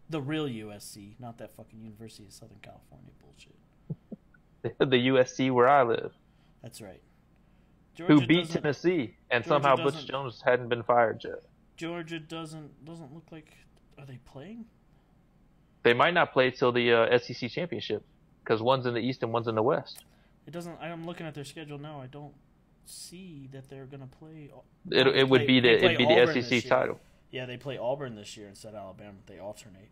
The real USC, not that fucking University of Southern California bullshit. The USC where I live. That's right. Who beat Tennessee, and somehow Butch Jones hadn't been fired yet. Georgia doesn't look like... Are they playing? They might not play till the SEC championship, because one's in the East and one's in the West. It doesn't. I'm looking at their schedule now. I don't see that they're gonna play. It would be the SEC title. Yeah, they play Auburn this year instead of Alabama. They alternate.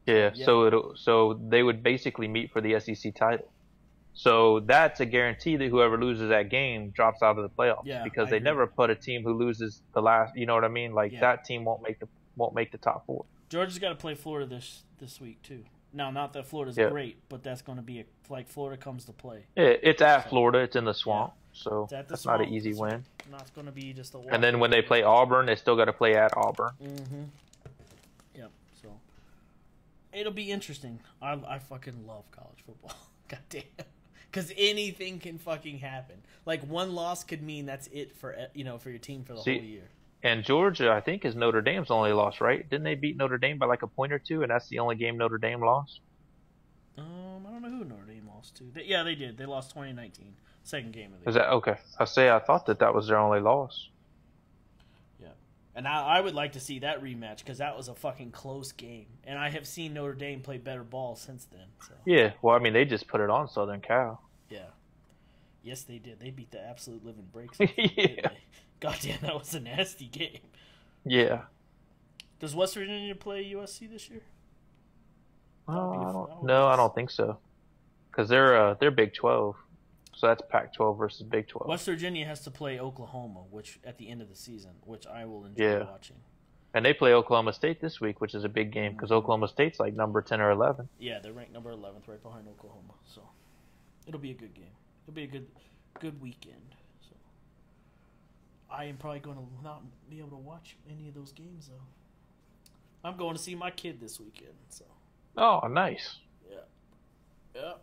Yeah, so they would basically meet for the SEC title. So that's a guarantee that whoever loses that game drops out of the playoffs, because they never put a team who loses the last. You know what I mean? That team won't make the top 4. Georgia's got to play Florida this week too. Now, not that Florida's great, but that's going to be Florida comes to play. Yeah, it's at Florida. It's in the swamp, so that's not an easy win. Not going to be just a. And then when they play Auburn, they still got to play at Auburn. Mm-hmm. Yep. So it'll be interesting. I fucking love college football. God damn. Because anything can fucking happen. One loss could mean that's it for your team for the whole year. And Georgia, I think, is Notre Dame's only loss, right? Didn't they beat Notre Dame by a point or two, and that's the only game Notre Dame lost? I don't know who Notre Dame lost to. They did. They lost 2019, second game of the year. Is that okay? I thought that was their only loss. Yeah, and I would like to see that rematch because that was a fucking close game, and I have seen Notre Dame play better ball since then. So. Yeah, well, I mean, they just put it on Southern Cal. Yeah. Yes, they did. They beat the absolute living breaks off them, didn't they? Goddamn, that was a nasty game. Yeah. Does West Virginia play USC this year? No, I don't think so. Because they're Big 12. So that's Pac-12 versus Big 12. West Virginia has to play Oklahoma, which at the end of the season, which I will enjoy watching. And they play Oklahoma State this week, which is a big game because Oklahoma State's like number 10 or 11. Yeah, they're ranked number 11th, right behind Oklahoma. So it'll be a good game. It'll be a good weekend. So I am probably going to not be able to watch any of those games though. I'm going to see my kid this weekend. So. Oh, nice. Yeah.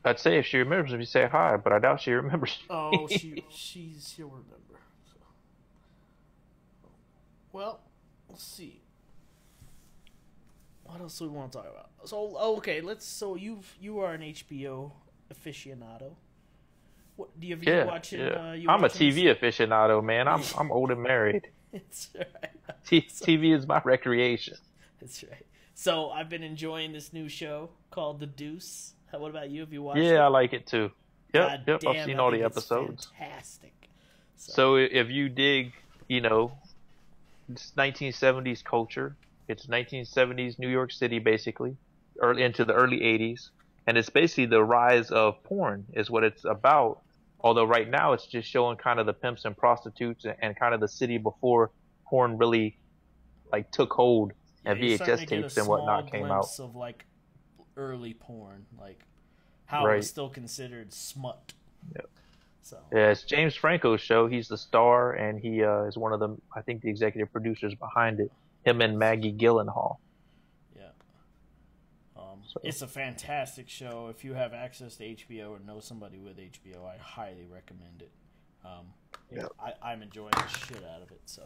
I'd say if she remembers, if you say hi, but I doubt she remembers. Oh, she'll remember. So. Well, let's see. What else do we want to talk about? So, okay, So you are an HBO aficionado. What do you ever watching? Yeah. I'm a TV aficionado, man. I'm old and married. That's right. TV is my recreation. That's right. So I've been enjoying this new show called The Deuce. What about you? Have you watched it? Yeah, I like it too. Yep. Damn, I've seen all the episodes. Fantastic. So if you dig, it's 1970s culture. It's 1970s New York City, basically, or into the early 80s, and it's basically the rise of porn is what it's about. Although right now it's just showing kind of the pimps and prostitutes and kind of the city before porn really like took hold and VHS tapes and whatnot came out. Of like early porn, like how it was still considered smut. Yep. So yeah, it's James Franco's show. He's the star, and he is one of the, I think, the executive producers behind it. Him and Maggie Gyllenhaal. Yeah. It's a fantastic show. If you have access to HBO or know somebody with HBO, I highly recommend it. I'm enjoying the shit out of it. So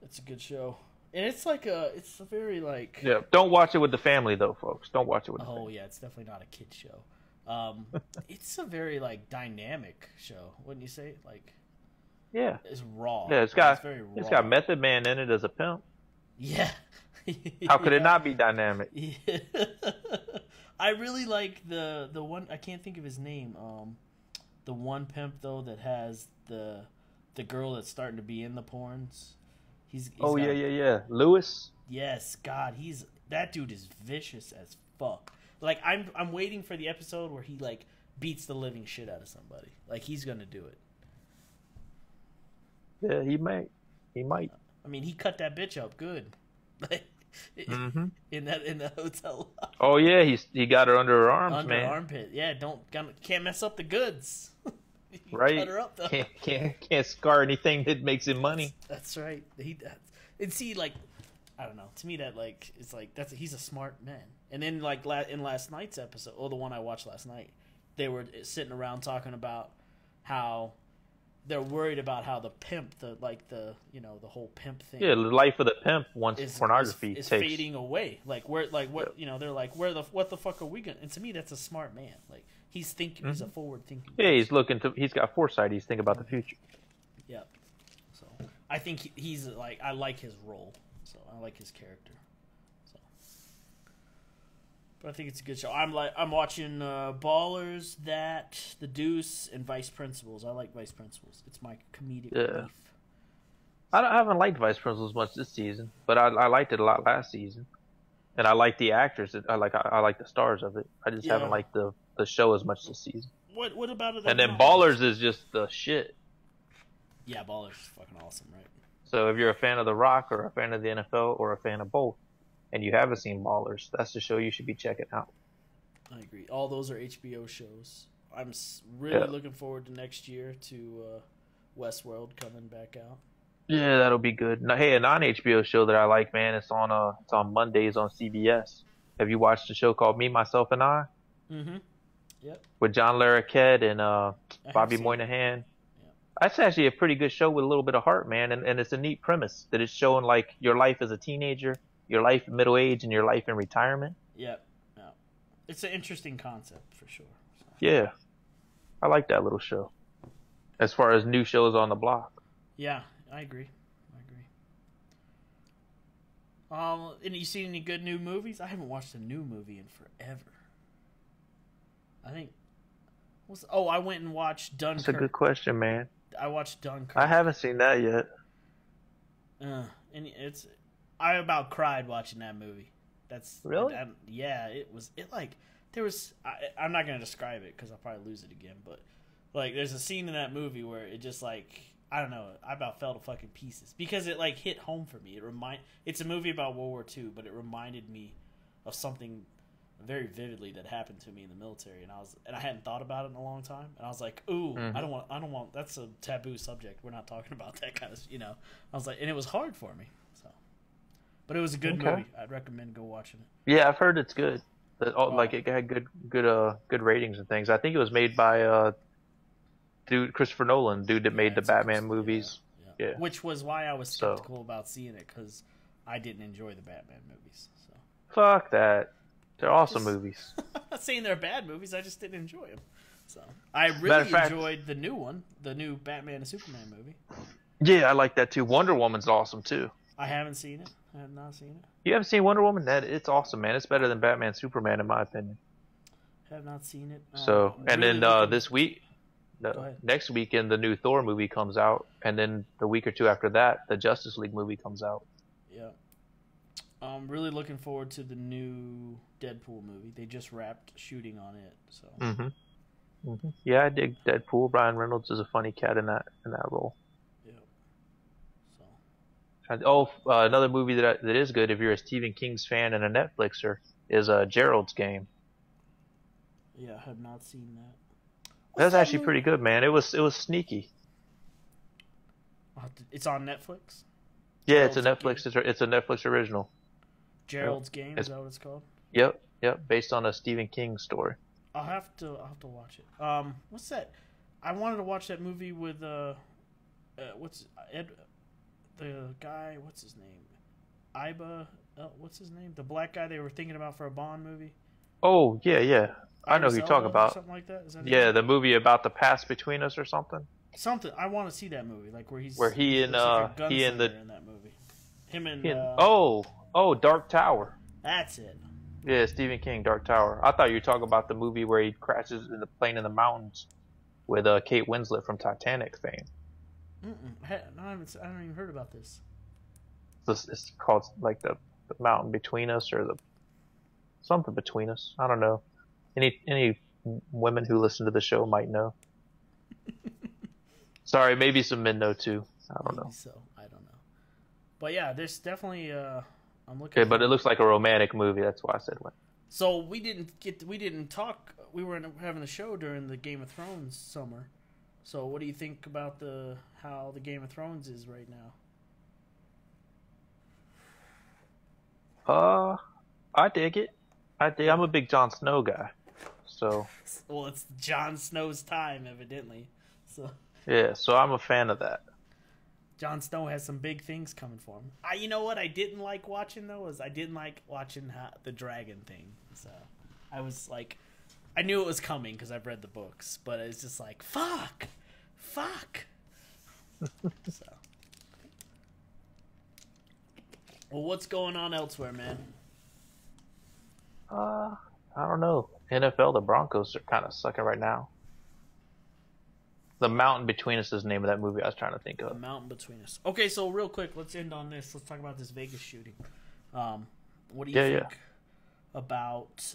it's a good show. And it's a very like... Yeah, don't watch it with the family, though, folks. Don't watch it with the family. Oh, yeah, it's definitely not a kid show. It's a very, like, dynamic show, wouldn't you say? Like, yeah. It's raw. Yeah, it's got Method Man in it as a pimp. Yeah. How could it not be dynamic? Yeah. I really like the one... I can't think of his name. The one pimp, though, that has the girl that's starting to be in the porns. He's yeah. Lewis? Yes, God, that dude is vicious as fuck. Like I'm waiting for the episode where he like beats the living shit out of somebody. Like he's gonna do it. Yeah, he might. I mean, he cut that bitch up good. In the hotel. Oh yeah, he got her under her arms, under man. Armpit. Yeah, can't mess up the goods. Right. Cut her up, though. Can't scar anything that makes him money. That's right. And see, like, I don't know. To me, that like it's like he's a smart man. And then like in last night's episode, or the one I watched last night, they were sitting around talking about how they're worried about how the pimp, the whole pimp thing. Yeah, the life of the pimp once pornography is takes fading away. Like what they're like, what the fuck are we gonna? And to me, that's a smart man. Like he's thinking, he's a forward thinking. Yeah, he's got foresight. He's thinking about the future. Yeah. So I think he's like, I like his role. So I like his character. So, but I think it's a good show. I'm watching Ballers, The Deuce, and Vice Principals. I like Vice Principals. It's my comedic relief. I haven't liked Vice Principals much this season, but I liked it a lot last season, and I like the actors. I like the stars of it. I just haven't liked the show as much this season. What about it? And then Ballers is just the shit. Yeah, Ballers is fucking awesome, right? So if you're a fan of The Rock or a fan of the NFL or a fan of both, and you haven't seen Ballers, that's the show you should be checking out. I agree. All those are HBO shows. I'm really looking forward to next year to Westworld coming back out. Yeah, that'll be good. Now, hey, a non-HBO show that I like, man, it's on Mondays on CBS. Have you watched a show called Me, Myself, and I? Mm-hmm. Yep. With John Larroquette and Bobby Moynihan. That's actually a pretty good show with a little bit of heart, man, and it's a neat premise that it's showing like your life as a teenager, your life in middle age, and your life in retirement. Yep. Yeah. It's an interesting concept for sure. So. Yeah, I like that little show. As far as new shows on the block. Yeah, I agree. And you seen any good new movies? I haven't watched a new movie in forever. I think. I went and watched Dunkirk. That's a good question, man. I watched Dunkirk. I haven't seen that yet. And I about cried watching that movie. That's really. Yeah, it was. It like I'm not gonna describe it because I'll probably lose it again, but like there's a scene in that movie where it just like I don't know, I about fell to fucking pieces because it like hit home for me. It's a movie about World War II, but it reminded me of something very vividly that happened to me in the military, and I hadn't thought about it in a long time, and I was like, ooh, I don't want that's a taboo subject. We're not talking about that kind of, I was like, and it was hard for me. So, but it was a good movie. I'd recommend go watching it. Yeah, I've heard it's good. Like it had good ratings and things. I think it was made by Christopher Nolan, dude that made the Batman movies. Yeah. Which was why I was skeptical about seeing it because I didn't enjoy the Batman movies. So fuck that. They're awesome movies. I'm not saying they're bad movies. I just didn't enjoy them. So I really enjoyed the new one, the new Batman and Superman movie. Yeah, I like that too. Wonder Woman's awesome too. I haven't seen it. I have not seen it. You haven't seen Wonder Woman? It's awesome, man. It's better than Batman Superman in my opinion. Have not seen it. So and really then this week, next weekend, the new Thor movie comes out, and then the week or two after that, the Justice League movie comes out. Yeah. I'm really looking forward to the new Deadpool movie. They just wrapped shooting on it, so. Yeah, I dig Deadpool. Ryan Reynolds is a funny cat in that role. Yeah. So. Another movie that is good if you're a Stephen King's fan and a Netflixer is Gerald's Game. Yeah, I have not seen that. That's actually pretty good, man. It was sneaky. It's on Netflix. Yeah, it's a Netflix original. Gerald's Game, is that what it's called? Yep. Based on a Stephen King story. I'll have to watch it. What's that? I wanted to watch that movie with the guy? What's his name? What's his name? The black guy they were thinking about for a Bond movie. Oh yeah. I know who you're talking about. Something like that. Is that the movie about the past between us or something. Something. I want to see that movie, like where he and like in that movie. Him and Dark Tower. That's it. Yeah, Stephen King, Dark Tower. I thought you were talking about the movie where he crashes in the plane in the mountains with Kate Winslet from Titanic fame. I haven't even heard about this. It's called like the mountain between us or something between us. I don't know. Any women who listen to the show might know. Sorry, maybe some men know too. I don't know. So I don't know. But yeah, there's definitely I'm looking. Okay, but it looks like a romantic movie. That's why I said when. So we didn't talk. We were having the show during the Game of Thrones summer. So what do you think about how the Game of Thrones is right now? I dig it. I'm a big Jon Snow guy. So. Well, it's Jon Snow's time, evidently. So. Yeah, so I'm a fan of that. Jon Snow has some big things coming for him. You know what I didn't like watching though I didn't like watching the dragon thing. So I was like, I knew it was coming because I've read the books, but it's just like fuck. So. Well, what's going on elsewhere, man? I don't know. NFL, the Broncos are kind of sucking right now. The Mountain Between Us is the name of that movie I was trying to think of. The Mountain Between Us. Okay, so real quick, let's end on this. Let's talk about this Vegas shooting. What do you think about?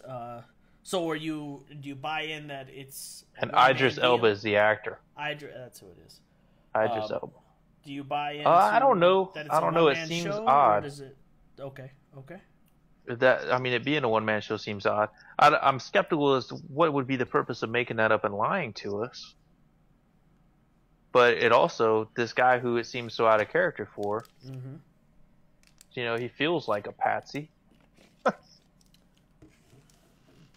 So do you buy in that it's? And Idris Elba is the actor. That's who it is. Idris Elba. Do you buy in? I don't know. That it's I don't know. It seems odd. Is it okay? It being a one-man show seems odd. I'm skeptical as to what would be the purpose of making that up and lying to us. But it also, this guy who it seems so out of character for, he feels like a patsy.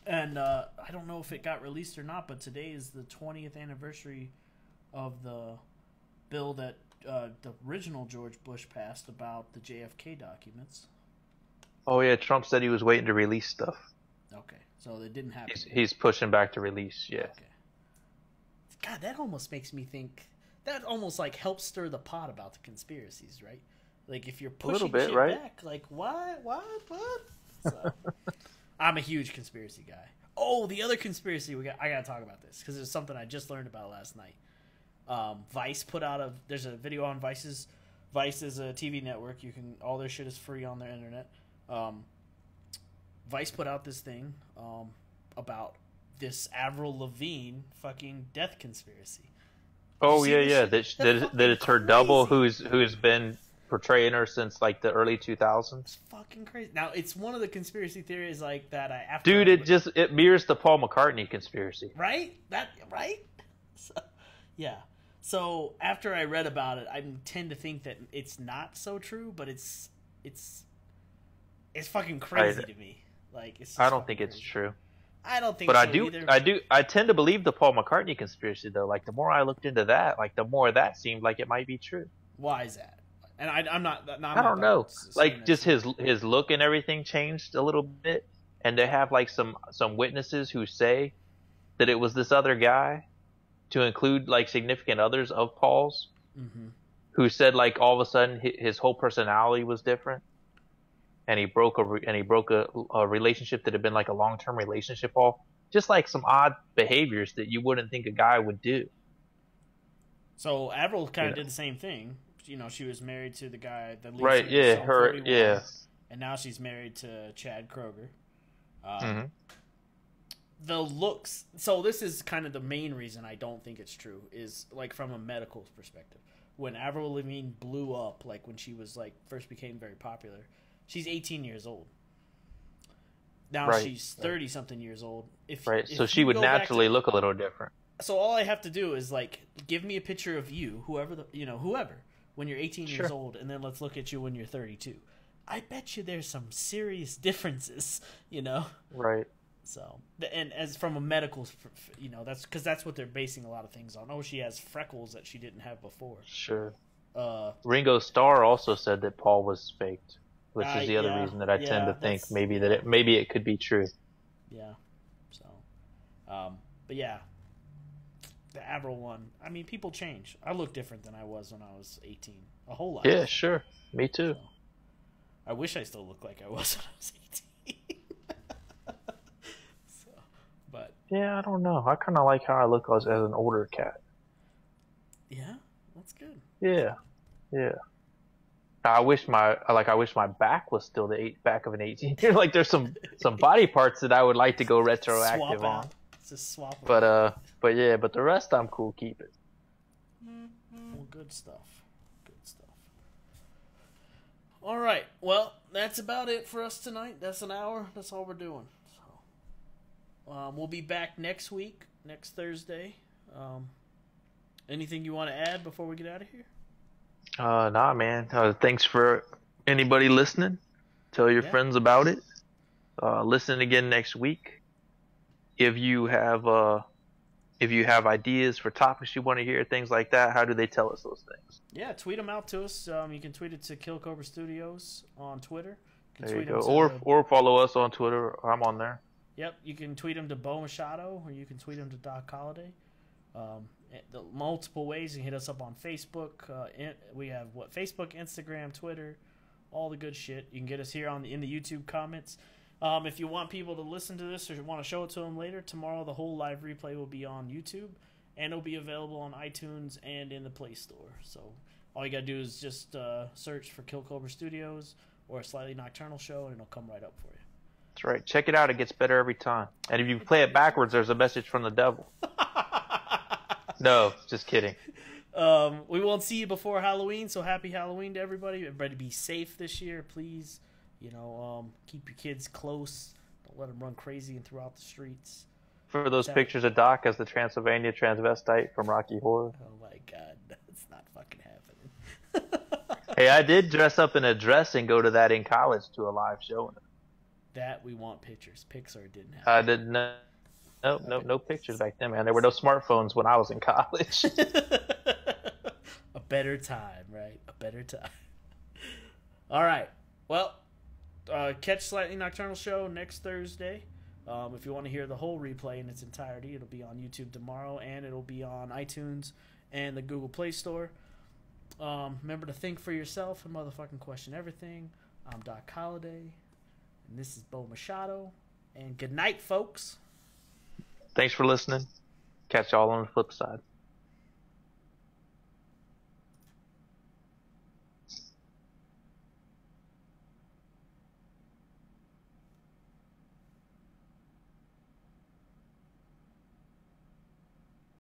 And I don't know if it got released or not, but today is the 20th anniversary of the bill that the original George Bush passed about the JFK documents. Oh yeah, Trump said he was waiting to release stuff. Okay, so it didn't happen. He's pushing back to release, yeah. Okay. God, that almost makes me think. That almost like helps stir the pot about the conspiracies, right? Like if you're pushing shit back, like what? So, I'm a huge conspiracy guy. Oh, the other conspiracy I gotta talk about this because there's something I just learned about last night. Vice put out there's a video on Vice is a TV network. All their shit is free on their internet. Vice put out this thing about this Avril Lavigne fucking death conspiracy. Oh yeah. That it's her double who's been portraying her since like the early 2000s. It's fucking crazy. Now it's one of the conspiracy theories like that. It mirrors the Paul McCartney conspiracy. Right? So, yeah. So after I read about it, I tend to think that it's not so true, but it's fucking crazy to me. Like I don't think it's true. I don't think but so either. I tend to believe the Paul McCartney conspiracy though. Like the more I looked into that, like the more that seemed like it might be true. Why is that? And I'm not I don't know. Like just his look and everything changed a little bit, and they have like some witnesses who say that it was this other guy, to include like significant others of Paul's, who said like all of a sudden his whole personality was different, and he broke a relationship that had been like a long-term relationship off, just like some odd behaviors that you wouldn't think a guy would do. So Avril kind of did the same thing. You know, she was married to the guy that leads right. Yeah, her. 41, yeah. And now she's married to Chad Kroeger. The looks. So this is kind of the main reason I don't think it's true. Is like from a medical perspective. When Avril Lavigne blew up, like when she was like first became very popular, she's 18 years old. Now she's 30 something years old. If so she would naturally look a little different. So all I have to do is like give me a picture of you, whoever when you're 18 years old, and then let's look at you when you're 32. I bet you there's some serious differences, you know? Right. So, and as from a medical, you know, that's what they're basing a lot of things on. Oh, she has freckles that she didn't have before. Sure. Ringo Starr also said that Paul was faked, which is the other reason that I tend to think maybe it could be true. Yeah. So, but yeah. The Avril one. I mean, people change. I look different than I was when I was 18. A whole lot. Yeah, sure. Me too. So, I wish I still looked like I was when I was 18. But yeah, I don't know. I kind of like how I look as an older cat. Yeah, that's good. Yeah. I wish my back was still the back of an 18. Like there's some body parts that I would like to go retroactive on. Just swap. But the rest I'm cool keeping. Well, good stuff. All right. Well, that's about it for us tonight. That's an hour. That's all we're doing. So, we'll be back next week, next Thursday. Anything you want to add before we get out of here? Nah, man. Thanks for anybody listening. Tell your friends about it. Listen again next week. If you have ideas for topics you want to hear, things like that, how do they tell us those things? Yeah, tweet them out to us. You can tweet it to Kill Cobra Studios on Twitter. There you go. Or follow us on Twitter. I'm on there. Yep, you can tweet them to Bo Machado, or you can tweet them to Doc Holiday. The multiple ways. You can hit us up on Facebook. We have Facebook, Instagram, Twitter, all the good shit. You can get us here in the YouTube comments. If you want people to listen to this or want to show it to them later, tomorrow the whole live replay will be on YouTube, and it'll be available on iTunes and in the Play Store. So all you got to do is just search for Kill Cobra Studios or a Slightly Nocturnal Show, and it'll come right up for you. That's right. Check it out. It gets better every time. And if you play it backwards, there's a message from the devil. No, just kidding. We won't see you before Halloween, so happy Halloween to everybody. Everybody be safe this year, please. You know, keep your kids close. Don't let them run crazy and throughout the streets. For those pictures of Doc as the Transylvania transvestite from Rocky Horror. Oh my God, that's not fucking happening. Hey, I did dress up in a dress and go to that in college to a live show. That we want pictures. Pixar didn't have. I didn't. No pictures back then, man. There were no smartphones when I was in college. A better time, right? A better time. All right. Well, catch Slightly Nocturnal Show next Thursday. If you want to hear the whole replay in its entirety, it'll be on YouTube tomorrow, and it'll be on iTunes and the Google Play Store. Remember to think for yourself and motherfucking question everything. I'm Doc Holiday, and this is Bo Machado. And good night, folks. Thanks for listening. Catch y'all on the flip side.